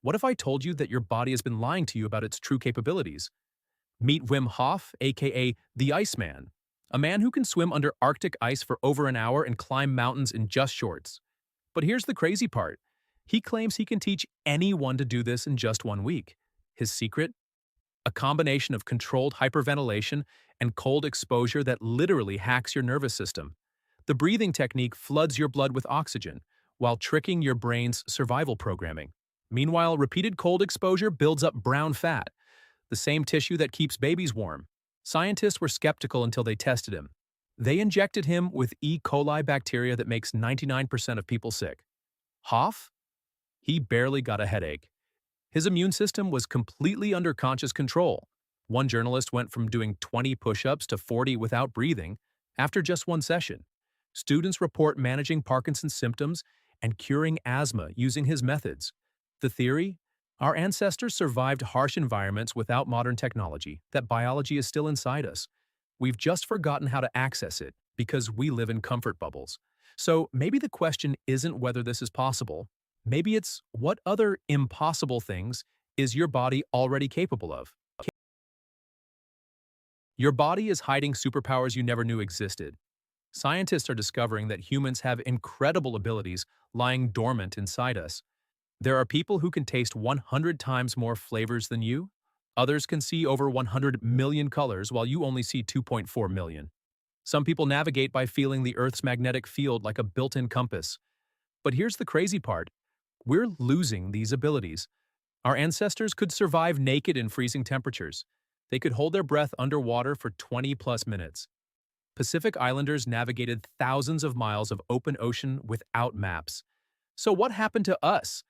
What if I told you that your body has been lying to you about its true capabilities? Meet Wim Hof, aka the Iceman, a man who can swim under Arctic ice for over an hour and climb mountains in just shorts. But here's the crazy part. He claims he can teach anyone to do this in just 1 week. His secret? A combination of controlled hyperventilation and cold exposure that literally hacks your nervous system. The breathing technique floods your blood with oxygen, while tricking your brain's survival programming. Meanwhile, repeated cold exposure builds up brown fat, the same tissue that keeps babies warm. Scientists were skeptical until they tested him. They injected him with E. coli bacteria that makes 99% of people sick. Hoff? He barely got a headache. His immune system was completely under conscious control. One journalist went from doing 20 push-ups to 40 without breathing after just one session. Students report managing Parkinson's symptoms and curing asthma using his methods. The theory? Our ancestors survived harsh environments without modern technology, that biology is still inside us. We've just forgotten how to access it because we live in comfort bubbles. So maybe the question isn't whether this is possible. Maybe it's what other impossible things is your body already capable of? Your body is hiding superpowers you never knew existed. Scientists are discovering that humans have incredible abilities lying dormant inside us. There are people who can taste 100 times more flavors than you. Others can see over 100 million colors while you only see 2.4 million. Some people navigate by feeling the Earth's magnetic field like a built-in compass. But here's the crazy part. We're losing these abilities. Our ancestors could survive naked in freezing temperatures. They could hold their breath underwater for 20-plus minutes. Pacific Islanders navigated thousands of miles of open ocean without maps. So what happened to us?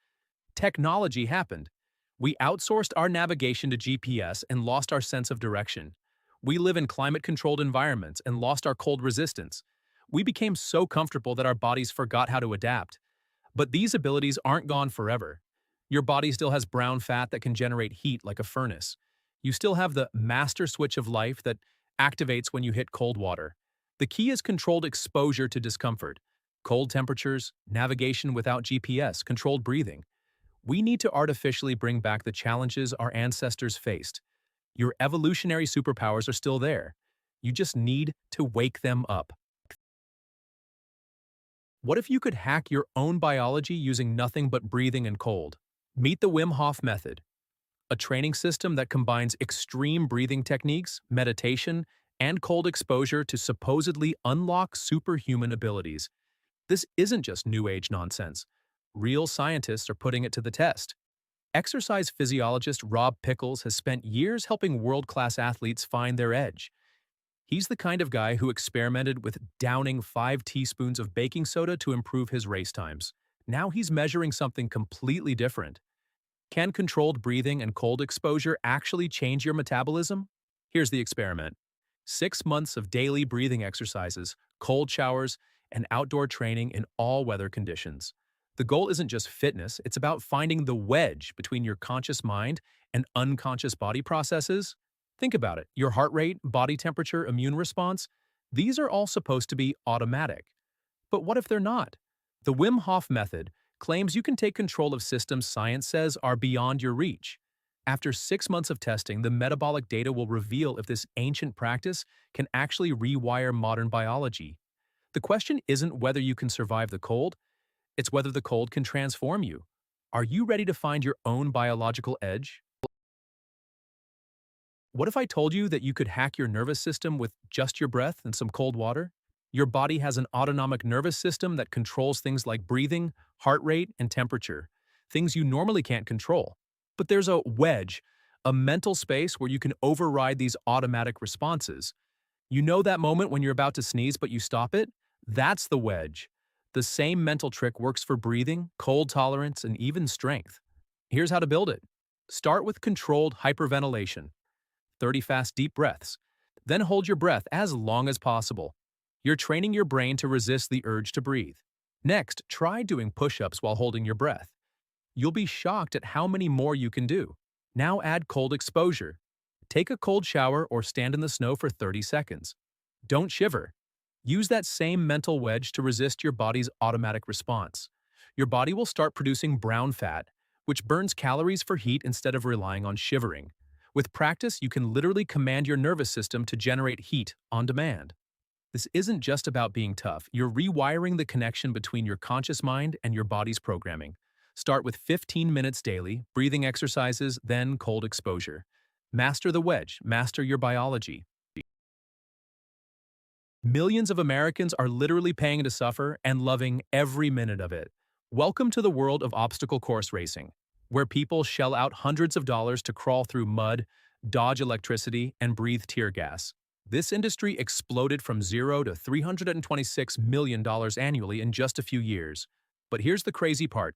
Technology happened. We outsourced our navigation to GPS and lost our sense of direction. We live in climate-controlled environments and lost our cold resistance. We became so comfortable that our bodies forgot how to adapt. But these abilities aren't gone forever. Your body still has brown fat that can generate heat like a furnace. You still have the master switch of life that activates when you hit cold water. The key is controlled exposure to discomfort. Cold temperatures, navigation without GPS, controlled breathing. We need to artificially bring back the challenges our ancestors faced. Your evolutionary superpowers are still there. You just need to wake them up. What if you could hack your own biology using nothing but breathing and cold? Meet the Wim Hof method, a training system that combines extreme breathing techniques, meditation, and cold exposure to supposedly unlock superhuman abilities. This isn't just New Age nonsense. Real scientists are putting it to the test. Exercise physiologist Rob Pickles has spent years helping world-class athletes find their edge. He's the kind of guy who experimented with downing 5 teaspoons of baking soda to improve his race times. Now he's measuring something completely different. Can controlled breathing and cold exposure actually change your metabolism? Here's the experiment. 6 months of daily breathing exercises, cold showers, and outdoor training in all weather conditions. The goal isn't just fitness, it's about finding the wedge between your conscious mind and unconscious body processes. Think about it. Your heart rate, body temperature, immune response, these are all supposed to be automatic. But what if they're not? The Wim Hof method claims you can take control of systems science says are beyond your reach. After 6 months of testing, the metabolic data will reveal if this ancient practice can actually rewire modern biology. The question isn't whether you can survive the cold, it's whether the cold can transform you. Are you ready to find your own biological edge? What if I told you that you could hack your nervous system with just your breath and some cold water? Your body has an autonomic nervous system that controls things like breathing, heart rate, and temperature, things you normally can't control. But there's a wedge, a mental space where you can override these automatic responses. You know that moment when you're about to sneeze but you stop it? That's the wedge. The same mental trick works for breathing, cold tolerance, and even strength. Here's how to build it. Start with controlled hyperventilation. 30 fast deep breaths. Then hold your breath as long as possible. You're training your brain to resist the urge to breathe. Next, try doing push-ups while holding your breath. You'll be shocked at how many more you can do. Now add cold exposure. Take a cold shower or stand in the snow for 30 seconds. Don't shiver. Use that same mental wedge to resist your body's automatic response. Your body will start producing brown fat, which burns calories for heat instead of relying on shivering. With practice, you can literally command your nervous system to generate heat on demand. This isn't just about being tough. You're rewiring the connection between your conscious mind and your body's programming. Start with 15 minutes daily, breathing exercises, then cold exposure. Master the wedge, master your biology. Millions of Americans are literally paying to suffer and loving every minute of it. Welcome to the world of obstacle course racing, where people shell out hundreds of dollars to crawl through mud, dodge electricity, and breathe tear gas. This industry exploded from zero to $326 million annually in just a few years. But here's the crazy part.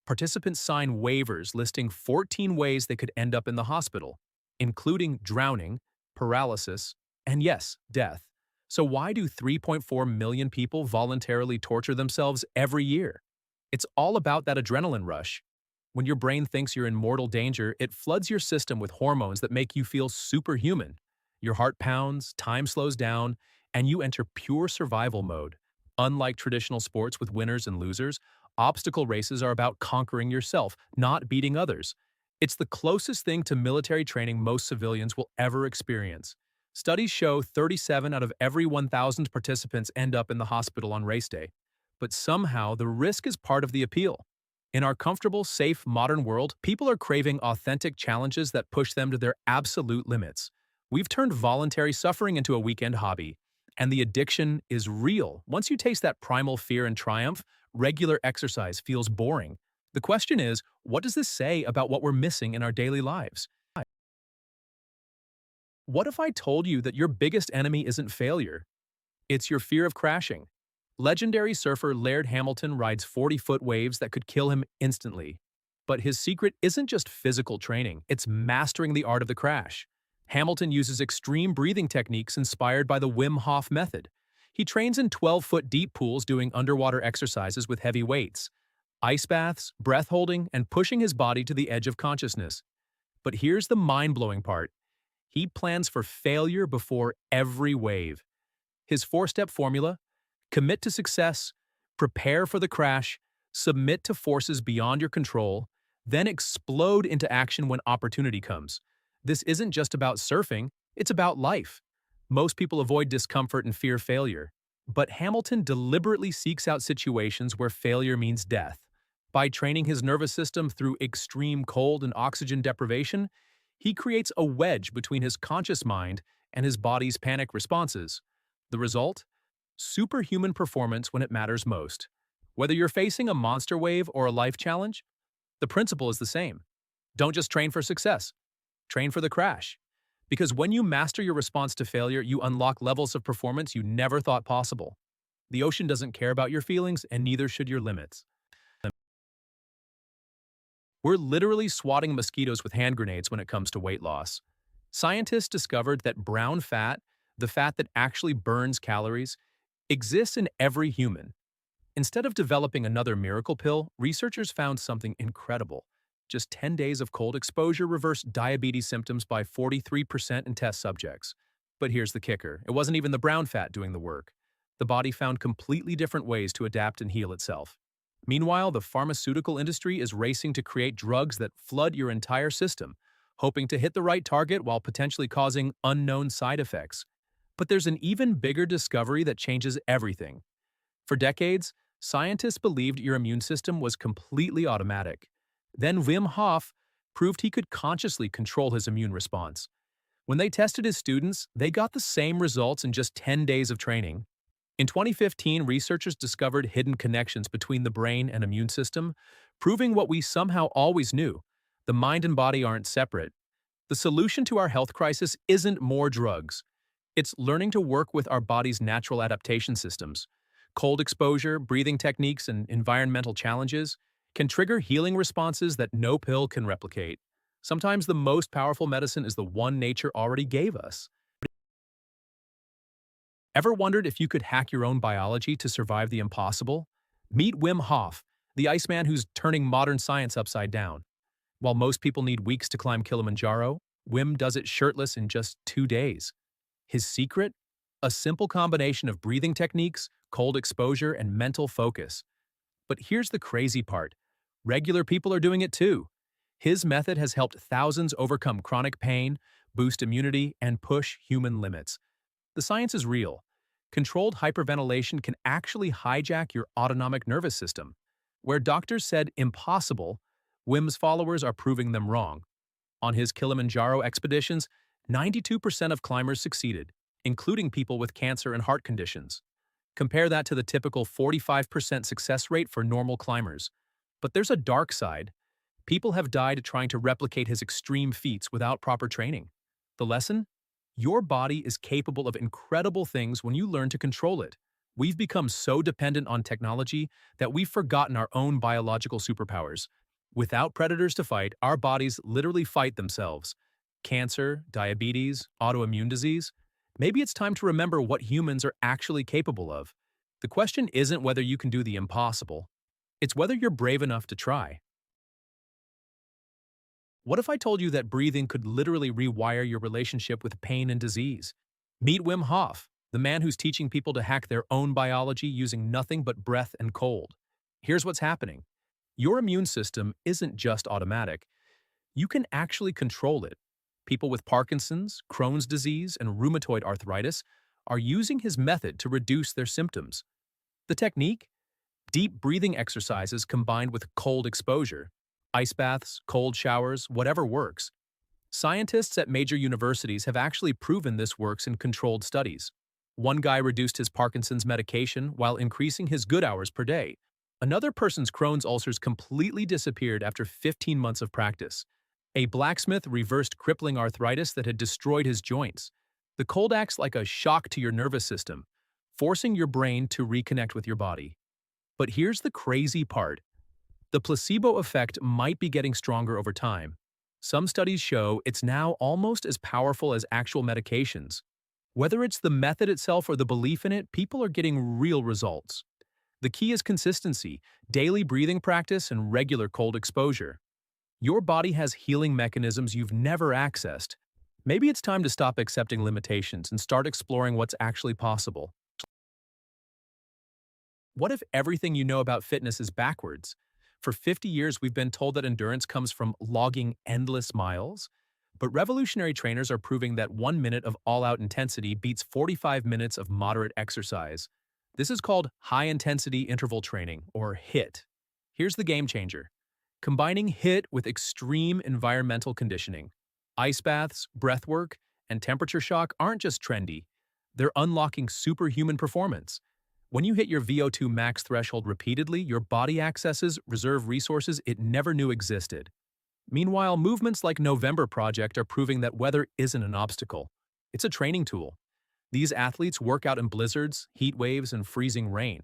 Participants sign waivers listing 14 ways they could end up in the hospital, including drowning, paralysis, and yes, death. So why do 3.4 million people voluntarily torture themselves every year? It's all about that adrenaline rush. When your brain thinks you're in mortal danger, it floods your system with hormones that make you feel superhuman. Your heart pounds, time slows down, and you enter pure survival mode. Unlike traditional sports with winners and losers, obstacle races are about conquering yourself, not beating others. It's the closest thing to military training most civilians will ever experience. Studies show 37 out of every 1,000 participants end up in the hospital on race day. But somehow, the risk is part of the appeal. In our comfortable, safe, modern world, people are craving authentic challenges that push them to their absolute limits. We've turned voluntary suffering into a weekend hobby, and the addiction is real. Once you taste that primal fear and triumph, regular exercise feels boring. The question is, what does this say about what we're missing in our daily lives? What if I told you that your biggest enemy isn't failure? It's your fear of crashing. Legendary surfer Laird Hamilton rides 40-foot waves that could kill him instantly. But his secret isn't just physical training, it's mastering the art of the crash. Hamilton uses extreme breathing techniques inspired by the Wim Hof method. He trains in 12-foot deep pools doing underwater exercises with heavy weights, ice baths, breath holding, and pushing his body to the edge of consciousness. But here's the mind-blowing part. He plans for failure before every wave. His four-step formula: commit to success, prepare for the crash, submit to forces beyond your control, then explode into action when opportunity comes. This isn't just about surfing, it's about life. Most people avoid discomfort and fear failure, but Hamilton deliberately seeks out situations where failure means death. By training his nervous system through extreme cold and oxygen deprivation, he creates a wedge between his conscious mind and his body's panic responses. The result? Superhuman performance when it matters most. Whether you're facing a monster wave or a life challenge, the principle is the same. Don't just train for success. Train for the crash. Because when you master your response to failure, you unlock levels of performance you never thought possible. The ocean doesn't care about your feelings, and neither should your limits. We're literally swatting mosquitoes with hand grenades when it comes to weight loss. Scientists discovered that brown fat, the fat that actually burns calories, exists in every human. Instead of developing another miracle pill, researchers found something incredible. Just 10 days of cold exposure reversed diabetes symptoms by 43% in test subjects. But here's the kicker. It wasn't even the brown fat doing the work. The body found completely different ways to adapt and heal itself. Meanwhile, the pharmaceutical industry is racing to create drugs that flood your entire system, hoping to hit the right target while potentially causing unknown side effects. But there's an even bigger discovery that changes everything. For decades, scientists believed your immune system was completely automatic. Then Wim Hof proved he could consciously control his immune response. When they tested his students, they got the same results in just 10 days of training. In 2015, researchers discovered hidden connections between the brain and immune system, proving what we somehow always knew: the mind and body aren't separate. The solution to our health crisis isn't more drugs. It's learning to work with our body's natural adaptation systems. Cold exposure, breathing techniques, and environmental challenges can trigger healing responses that no pill can replicate. Sometimes the most powerful medicine is the one nature already gave us. Ever wondered if you could hack your own biology to survive the impossible? Meet Wim Hof, the Iceman who's turning modern science upside down. While most people need weeks to climb Kilimanjaro, Wim does it shirtless in just 2 days. His secret? A simple combination of breathing techniques, cold exposure, and mental focus. But here's the crazy part. Regular people are doing it too. His method has helped thousands overcome chronic pain, boost immunity, and push human limits. The science is real. Controlled hyperventilation can actually hijack your autonomic nervous system. Where doctors said impossible, Wim's followers are proving them wrong. On his Kilimanjaro expeditions, 92% of climbers succeeded, including people with cancer and heart conditions. Compare that to the typical 45% success rate for normal climbers. But there's a dark side. People have died trying to replicate his extreme feats without proper training. The lesson? Your body is capable of incredible things when you learn to control it. We've become so dependent on technology that we've forgotten our own biological superpowers. Without predators to fight, our bodies literally fight themselves. Cancer, diabetes, autoimmune disease. Maybe it's time to remember what humans are actually capable of. The question isn't whether you can do the impossible. It's whether you're brave enough to try. What if I told you that breathing could literally rewire your relationship with pain and disease? Meet Wim Hof, the man who's teaching people to hack their own biology using nothing but breath and cold. Here's what's happening. Your immune system isn't just automatic. You can actually control it. People with Parkinson's, Crohn's disease, and rheumatoid arthritis are using his method to reduce their symptoms. The technique? Deep breathing exercises combined with cold exposure. Ice baths, cold showers, whatever works. Scientists at major universities have actually proven this works in controlled studies. One guy reduced his Parkinson's medication while increasing his good hours per day. Another person's Crohn's ulcers completely disappeared after 15 months of practice. A blacksmith reversed crippling arthritis that had destroyed his joints. The cold acts like a shock to your nervous system, forcing your brain to reconnect with your body. But here's the crazy part. The placebo effect might be getting stronger over time. Some studies show it's now almost as powerful as actual medications. Whether it's the method itself or the belief in it, people are getting real results. The key is consistency, daily breathing practice, and regular cold exposure. Your body has healing mechanisms you've never accessed. Maybe it's time to stop accepting limitations and start exploring what's actually possible. What if everything you know about fitness is backwards? For 50 years, we've been told that endurance comes from logging endless miles. But revolutionary trainers are proving that 1 minute of all-out intensity beats 45 minutes of moderate exercise. This is called high-intensity interval training, or HIIT. Here's the game changer. Combining HIIT with extreme environmental conditioning. Ice baths, breath work, and temperature shock aren't just trendy. They're unlocking superhuman performance. When you hit your VO2 max threshold repeatedly, your body accesses reserve resources it never knew existed. Meanwhile, movements like November Project are proving that weather isn't an obstacle. It's a training tool. These athletes work out in blizzards, heat waves, and freezing rain.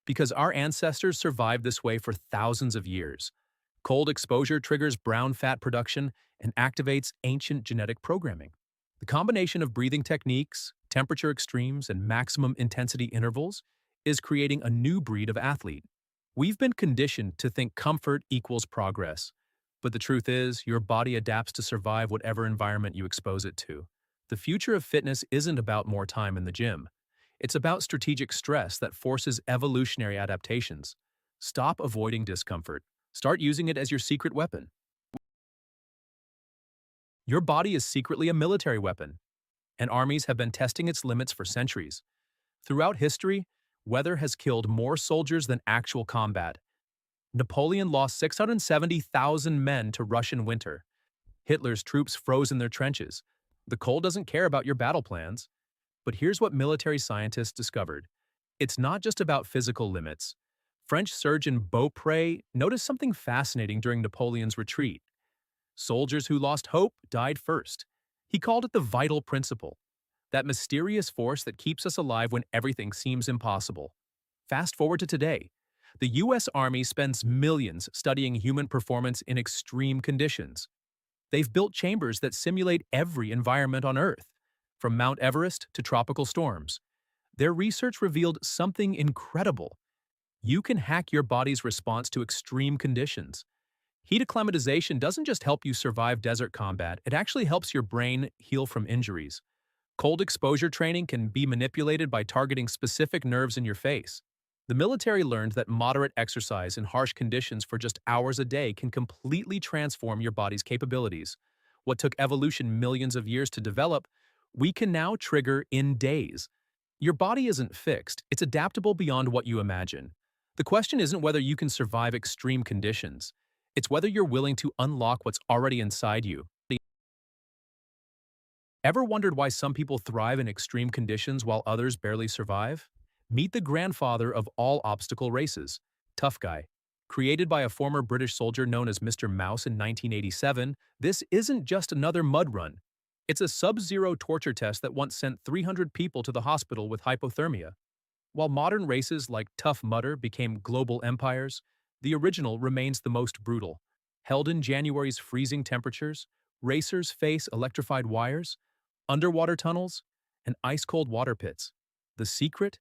Because our ancestors survived this way for thousands of years. Cold exposure triggers brown fat production and activates ancient genetic programming. The combination of breathing techniques, temperature extremes, and maximum intensity intervals is creating a new breed of athlete. We've been conditioned to think comfort equals progress. But the truth is, your body adapts to survive whatever environment you expose it to. The future of fitness isn't about more time in the gym. It's about strategic stress that forces evolutionary adaptations. Stop avoiding discomfort. Start using it as your secret weapon. Your body is secretly a military weapon, and armies have been testing its limits for centuries. Throughout history, weather has killed more soldiers than actual combat. Napoleon lost 670,000 men to Russian winter. Hitler's troops froze in their trenches. The cold doesn't care about your battle plans. But here's what military scientists discovered. It's not just about physical limits. French surgeon Beaupre noticed something fascinating during Napoleon's retreat. Soldiers who lost hope died first. He called it the vital principle, that mysterious force that keeps us alive when everything seems impossible. Fast forward to today. The U.S. Army spends millions studying human performance in extreme conditions. They've built chambers that simulate every environment on Earth, from Mount Everest to tropical storms. Their research revealed something incredible. You can hack your body's response to extreme conditions. Heat acclimatization doesn't just help you survive desert combat, it actually helps your brain heal from injuries. Cold exposure training can be manipulated by targeting specific nerves in your face. The military learned that moderate exercise in harsh conditions for just hours a day can completely transform your body's capabilities. What took evolution millions of years to develop, we can now trigger in days. Your body isn't fixed, it's adaptable beyond what you imagine. The question isn't whether you can survive extreme conditions, it's whether you're willing to unlock what's already inside you. Ever wondered why some people thrive in extreme conditions while others barely survive? Meet the grandfather of all obstacle races, Tough Guy. Created by a former British soldier known as Mr. Mouse in 1987, this isn't just another mud run. It's a sub-zero torture test that once sent 300 people to the hospital with hypothermia. While modern races like Tough Mudder became global empires, the original remains the most brutal. Held in January's freezing temperatures, racers face electrified wires, underwater tunnels, and ice-cold water pits. The secret?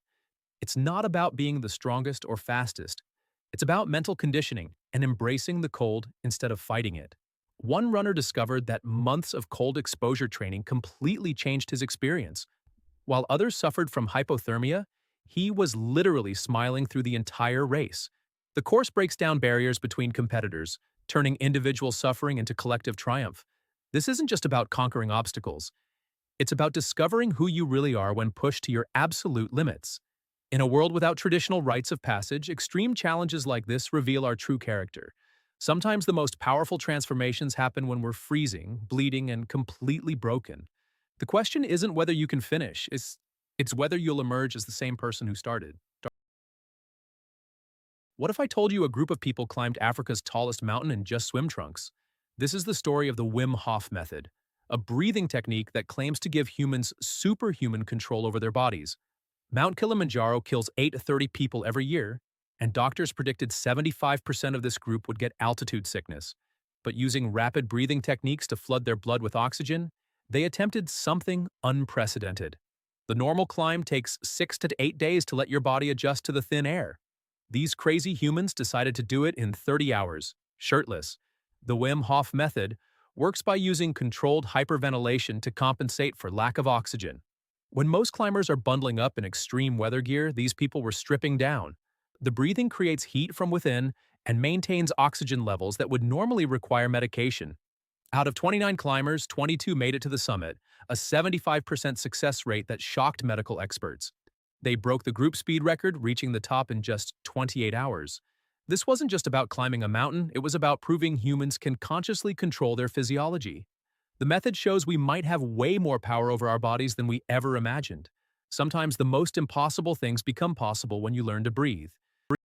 It's not about being the strongest or fastest. It's about mental conditioning and embracing the cold instead of fighting it. One runner discovered that months of cold exposure training completely changed his experience. While others suffered from hypothermia, he was literally smiling through the entire race. The course breaks down barriers between competitors, turning individual suffering into collective triumph. This isn't just about conquering obstacles. It's about discovering who you really are when pushed to your absolute limits. In a world without traditional rites of passage, extreme challenges like this reveal our true character. Sometimes the most powerful transformations happen when we're freezing, bleeding, and completely broken. The question isn't whether you can finish, it's whether you'll emerge as the same person who started. What if I told you a group of people climbed Africa's tallest mountain in just swim trunks? This is the story of the Wim Hof method, a breathing technique that claims to give humans superhuman control over their bodies. Mount Kilimanjaro kills 830 people every year, and doctors predicted 75% of this group would get altitude sickness. But using rapid breathing techniques to flood their blood with oxygen, they attempted something unprecedented. The normal climb takes 6 to 8 days to let your body adjust to the thin air. These crazy humans decided to do it in 30 hours, shirtless. The Wim Hof method works by using controlled hyperventilation to compensate for lack of oxygen. When most climbers are bundling up in extreme weather gear, these people were stripping down. The breathing creates heat from within and maintains oxygen levels that would normally require medication. Out of 29 climbers, 22 made it to the summit, a 75% success rate that shocked medical experts. They broke the group speed record, reaching the top in just 28 hours. This wasn't just about climbing a mountain, it was about proving humans can consciously control their physiology. The method shows we might have way more power over our bodies than we ever imagined. Sometimes the most impossible things become possible when you learn to breathe.